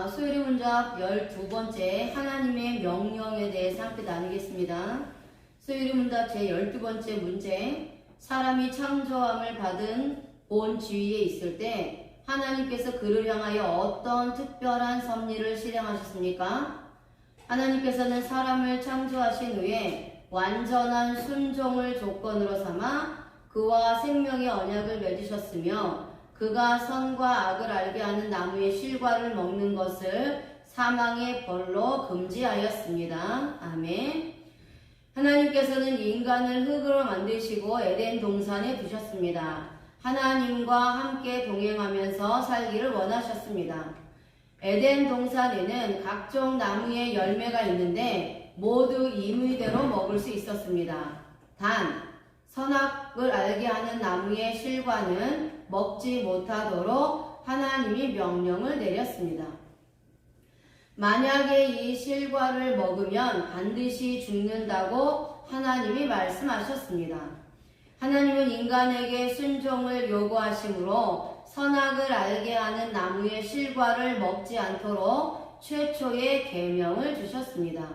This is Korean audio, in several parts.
수요일 문답 12번째 하나님의 명령에 대해서 함께 나누겠습니다. 수요일 문답 제 12번째 문제, 사람이 창조함을 받은 본 지위에 있을 때 하나님께서 그를 향하여 어떤 특별한 섭리를 실행하셨습니까? 하나님께서는 사람을 창조하신 후에 완전한 순종을 조건으로 삼아 그와 생명의 언약을 맺으셨으며 그가 선과 악을 알게 하는 나무의 실과를 먹는 것을 사망의 벌로 금지하였습니다. 아멘. 하나님께서는 인간을 흙으로 만드시고 에덴 동산에 두셨습니다. 하나님과 함께 동행하면서 살기를 원하셨습니다. 에덴 동산에는 각종 나무의 열매가 있는데 모두 임의대로 먹을 수 있었습니다. 단 선악을 알게 하는 나무의 실과는 먹지 못하도록 하나님이 명령을 내렸습니다. 만약에 이 실과를 먹으면 반드시 죽는다고 하나님이 말씀하셨습니다. 하나님은 인간에게 순종을 요구하시므로 선악을 알게 하는 나무의 실과를 먹지 않도록 최초의 계명을 주셨습니다.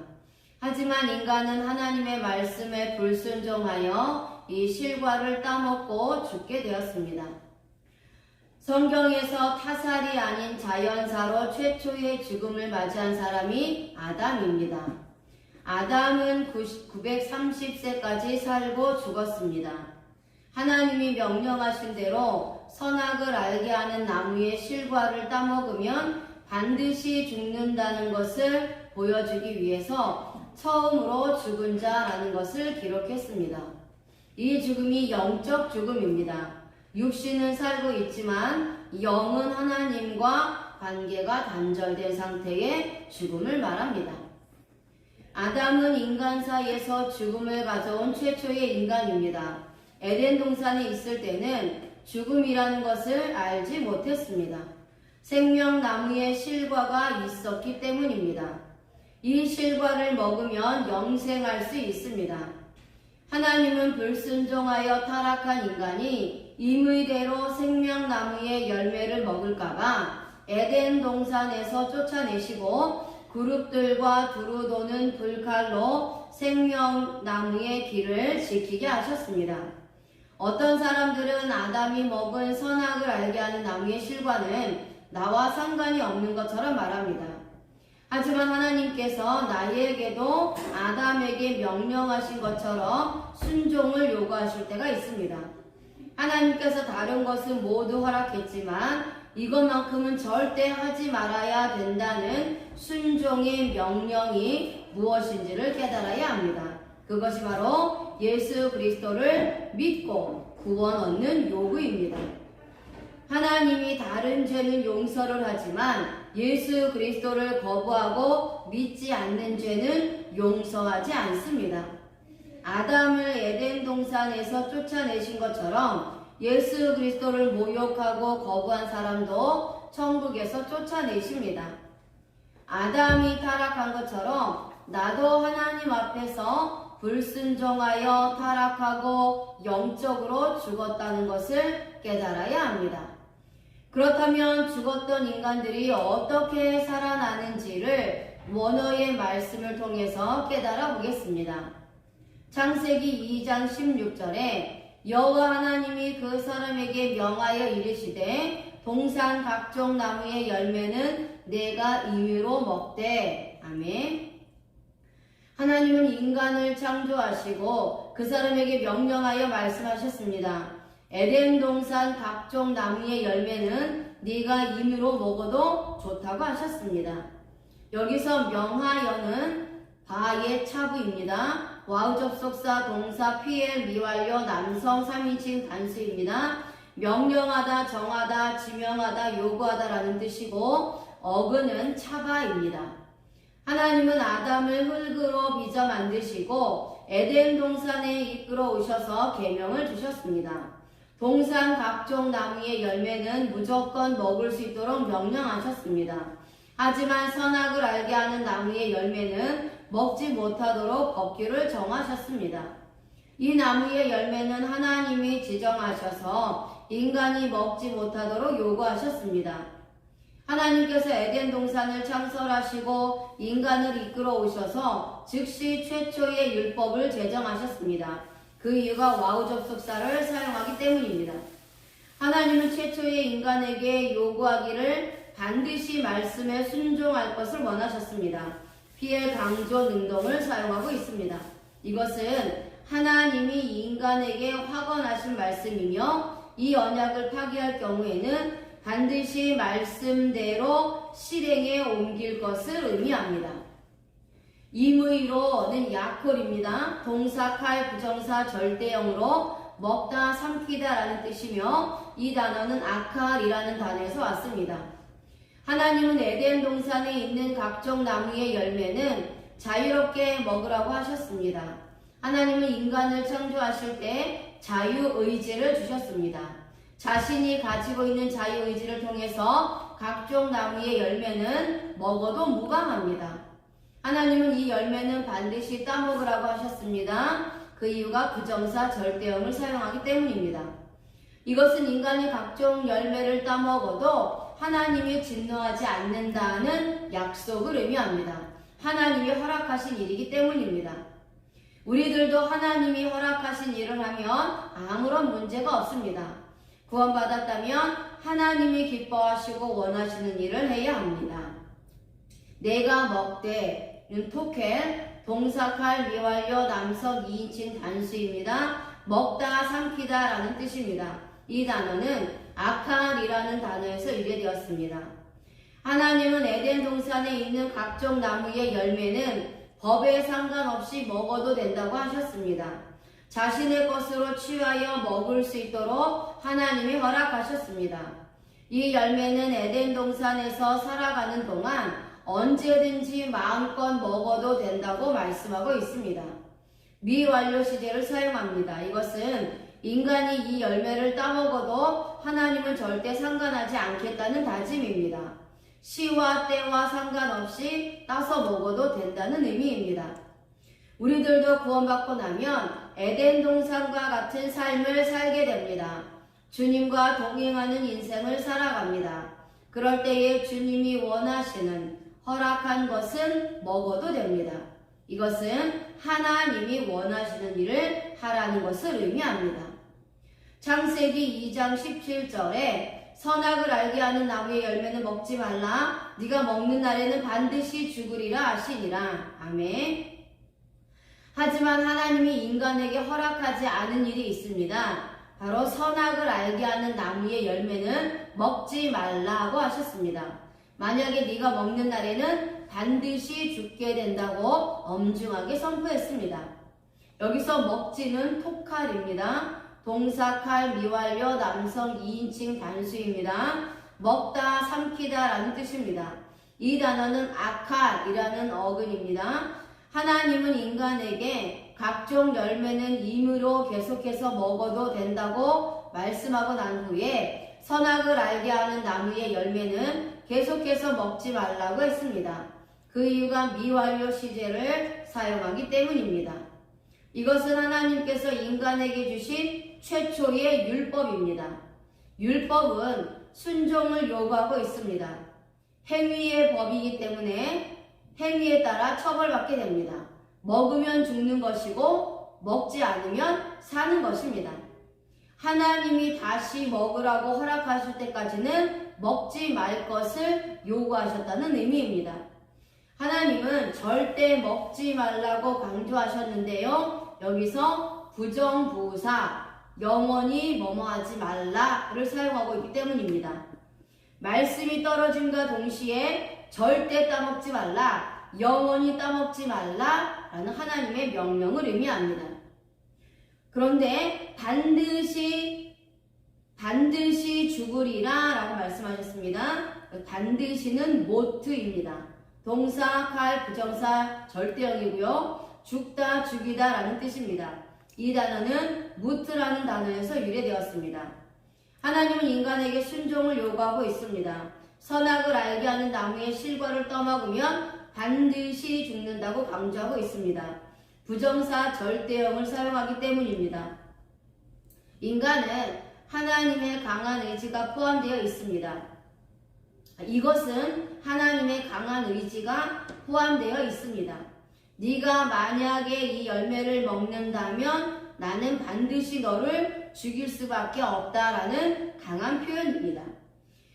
하지만 인간은 하나님의 말씀에 불순종하여 이 실과를 따먹고 죽게 되었습니다. 성경에서 타살이 아닌 자연사로 최초의 죽음을 맞이한 사람이 아담입니다. 아담은 930세까지 살고 죽었습니다. 하나님이 명령하신 대로 선악을 알게 하는 나무의 실과를 따먹으면 반드시 죽는다는 것을 보여주기 위해서 처음으로 죽은 자라는 것을 기록했습니다. 이 죽음이 영적 죽음입니다. 육신은 살고 있지만 영은 하나님과 관계가 단절된 상태의 죽음을 말합니다. 아담은 인간 사이에서 죽음을 가져온 최초의 인간입니다. 에덴 동산에 있을 때는 죽음이라는 것을 알지 못했습니다. 생명나무의 실과가 있었기 때문입니다. 이 실과를 먹으면 영생할 수 있습니다. 하나님은 불순종하여 타락한 인간이 임의대로 생명나무의 열매를 먹을까봐 에덴 동산에서 쫓아내시고 그룹들과 두루 도는 불칼로 생명나무의 길을 지키게 하셨습니다. 어떤 사람들은 아담이 먹은 선악을 알게 하는 나무의 실과는 나와 상관이 없는 것처럼 말합니다. 하지만 하나님께서 나에게도 아담에게 명령하신 것처럼 순종을 요구하실 때가 있습니다. 하나님께서 다른 것은 모두 허락했지만 이것만큼은 절대 하지 말아야 된다는 순종의 명령이 무엇인지를 깨달아야 합니다. 그것이 바로 예수 그리스도를 믿고 구원 얻는 요구입니다. 하나님이 다른 죄는 용서를 하지만 예수 그리스도를 거부하고 믿지 않는 죄는 용서하지 않습니다. 아담을 에덴 동산에서 쫓아내신 것처럼 예수 그리스도를 모욕하고 거부한 사람도 천국에서 쫓아내십니다. 아담이 타락한 것처럼 나도 하나님 앞에서 불순종하여 타락하고 영적으로 죽었다는 것을 깨달아야 합니다. 그렇다면 죽었던 인간들이 어떻게 살아나는지를 원어의 말씀을 통해서 깨달아 보겠습니다. 창세기 2장 16절에 여호와 하나님이 그 사람에게 명하여 이르시되 동산 각종 나무의 열매는 내가 임의로 먹되. 아멘. 하나님은 인간을 창조하시고 그 사람에게 명령하여 말씀하셨습니다. 에덴 동산 각종 나무의 열매는 네가 임의로 먹어도 좋다고 하셨습니다. 여기서 명하여는 바의 차부입니다. 와우 접속사 동사 피엘 미완료 남성 3인칭 단수입니다. 명령하다, 정하다, 지명하다, 요구하다라는 뜻이고 어근은 차바입니다. 하나님은 아담을 흙으로 빚어 만드시고 에덴 동산에 이끌어 오셔서 계명을 주셨습니다. 동산 각종 나무의 열매는 무조건 먹을 수 있도록 명령하셨습니다. 하지만 선악을 알게 하는 나무의 열매는 먹지 못하도록 법규를 정하셨습니다. 이 나무의 열매는 하나님이 지정하셔서 인간이 먹지 못하도록 요구하셨습니다. 하나님께서 에덴 동산을 창설하시고 인간을 이끌어 오셔서 즉시 최초의 율법을 제정하셨습니다. 그 이유가 와우 접속사를 사용하기 때문입니다. 하나님은 최초의 인간에게 요구하기를 반드시 말씀에 순종할 것을 원하셨습니다. 피엘 강조 능동을 사용하고 있습니다. 이것은 하나님이 인간에게 확언하신 말씀이며 이 언약을 파기할 경우에는 반드시 말씀대로 실행에 옮길 것을 의미합니다. 임의로는 약홀입니다. 동사 칼 부정사 절대형으로 먹다 삼키다 라는 뜻이며 이 단어는 아칼이라는 단어에서 왔습니다. 하나님은 에덴 동산에 있는 각종 나무의 열매는 자유롭게 먹으라고 하셨습니다. 하나님은 인간을 창조하실 때 자유의지를 주셨습니다. 자신이 가지고 있는 자유의지를 통해서 각종 나무의 열매는 먹어도 무방합니다. 하나님은 이 열매는 반드시 따먹으라고 하셨습니다. 그 이유가 부정사 절대형을 사용하기 때문입니다. 이것은 인간이 각종 열매를 따먹어도 하나님이 진노하지 않는다는 약속을 의미합니다. 하나님이 허락하신 일이기 때문입니다. 우리들도 하나님이 허락하신 일을 하면 아무런 문제가 없습니다. 구원받았다면 하나님이 기뻐하시고 원하시는 일을 해야 합니다. 내가 먹되는 토켈, 동사칼 미완료 남석 2인칭 단수입니다. 먹다 삼키다 라는 뜻입니다. 이 단어는 아칼이라는 단어에서 유래되었습니다. 하나님은 에덴 동산에 있는 각종 나무의 열매는 법에 상관없이 먹어도 된다고 하셨습니다. 자신의 것으로 취하여 먹을 수 있도록 하나님이 허락하셨습니다. 이 열매는 에덴 동산에서 살아가는 동안 언제든지 마음껏 먹어도 된다고 말씀하고 있습니다. 미완료 시제를 사용합니다. 이것은 인간이 이 열매를 따먹어도 하나님은 절대 상관하지 않겠다는 다짐입니다. 시와 때와 상관없이 따서 먹어도 된다는 의미입니다. 우리들도 구원받고 나면 에덴 동산과 같은 삶을 살게 됩니다. 주님과 동행하는 인생을 살아갑니다. 그럴 때에 주님이 원하시는 허락한 것은 먹어도 됩니다. 이것은 하나님이 원하시는 일을 하라는 것을 의미합니다. 창세기 2장 17절에 선악을 알게 하는 나무의 열매는 먹지 말라. 네가 먹는 날에는 반드시 죽으리라 하시니라. 아멘. 하지만 하나님이 인간에게 허락하지 않은 일이 있습니다. 바로 선악을 알게 하는 나무의 열매는 먹지 말라고 하셨습니다. 만약에 네가 먹는 날에는 반드시 죽게 된다고 엄중하게 선포했습니다. 여기서 먹지는 토칼입니다. 동사칼 미완료 남성 2인칭 단수입니다. 먹다 삼키다 라는 뜻입니다. 이 단어는 아칼이라는 어근입니다. 하나님은 인간에게 각종 열매는 임의로 계속해서 먹어도 된다고 말씀하고 난 후에 선악을 알게 하는 나무의 열매는 계속해서 먹지 말라고 했습니다. 그 이유가 미완료 시제를 사용하기 때문입니다. 이것은 하나님께서 인간에게 주신 최초의 율법입니다. 율법은 순종을 요구하고 있습니다. 행위의 법이기 때문에 행위에 따라 처벌받게 됩니다. 먹으면 죽는 것이고 먹지 않으면 사는 것입니다. 하나님이 다시 먹으라고 허락하실 때까지는 먹지 말 것을 요구하셨다는 의미입니다. 하나님은 절대 먹지 말라고 강조하셨는데요. 여기서 부정부사 영원히 뭐뭐하지 말라를 사용하고 있기 때문입니다. 말씀이 떨어짐과 동시에 절대 따먹지 말라, 영원히 따먹지 말라 라는 하나님의 명령을 의미합니다. 그런데 반드시 죽으리라 라고 말씀하셨습니다. 반드시는 모트입니다. 동사, 칼, 부정사, 절대형이고요. 죽다, 죽이다 라는 뜻입니다. 이 단어는 무트라는 단어에서 유래되었습니다. 하나님은 인간에게 순종을 요구하고 있습니다. 선악을 알게 하는 나무의 실과를 떠먹으면 반드시 죽는다고 강조하고 있습니다. 부정사 절대형을 사용하기 때문입니다. 인간은 하나님의 강한 의지가 포함되어 있습니다. 이것은 하나님의 강한 의지가 포함되어 있습니다. 네가 만약에 이 열매를 먹는다면 나는 반드시 너를 죽일 수밖에 없다라는 강한 표현입니다.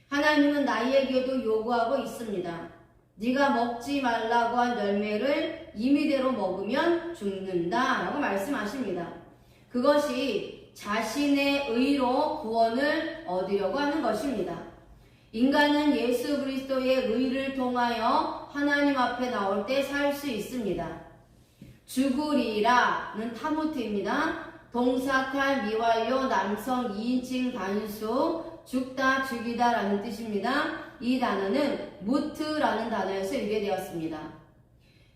하나님은 나에게도 요구하고 있습니다. 네가 먹지 말라고 한 열매를 임의대로 먹으면 죽는다라고 말씀하십니다. 그것이 자신의 의로 구원을 얻으려고 하는 것입니다. 인간은 예수 그리스도의 의를 통하여 하나님 앞에 나올 때 살 수 있습니다. 죽으리라는 타무트입니다. 동사칼 미완료 남성 2인칭 단수 죽다 죽이다 라는 뜻입니다. 이 단어는 무트라는 단어에서 유래되었습니다.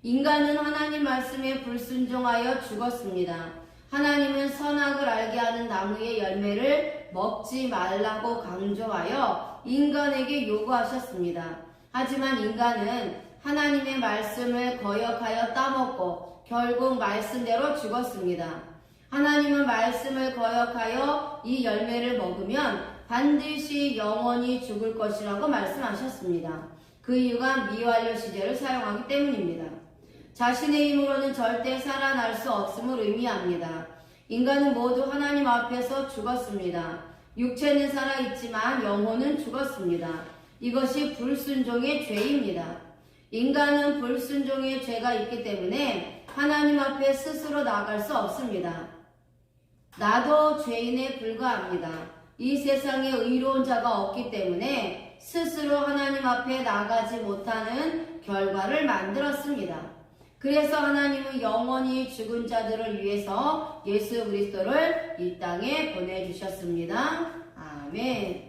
인간은 하나님 말씀에 불순종하여 죽었습니다. 하나님은 선악을 알게 하는 나무의 열매를 먹지 말라고 강조하여 인간에게 요구하셨습니다. 하지만 인간은 하나님의 말씀을 거역하여 따먹고 결국 말씀대로 죽었습니다. 하나님은 말씀을 거역하여 이 열매를 먹으면 반드시 영원히 죽을 것이라고 말씀하셨습니다. 그 이유가 미완료 시제를 사용하기 때문입니다. 자신의 힘으로는 절대 살아날 수 없음을 의미합니다. 인간은 모두 하나님 앞에서 죽었습니다. 육체는 살아있지만 영혼은 죽었습니다. 이것이 불순종의 죄입니다. 인간은 불순종의 죄가 있기 때문에 하나님 앞에 스스로 나아갈 수 없습니다. 나도 죄인에 불과합니다. 이 세상에 의로운 자가 없기 때문에 스스로 하나님 앞에 나가지 못하는 결과를 만들었습니다. 그래서 하나님은 영원히 죽은 자들을 위해서 예수 그리스도를 이 땅에 보내주셨습니다. 아멘.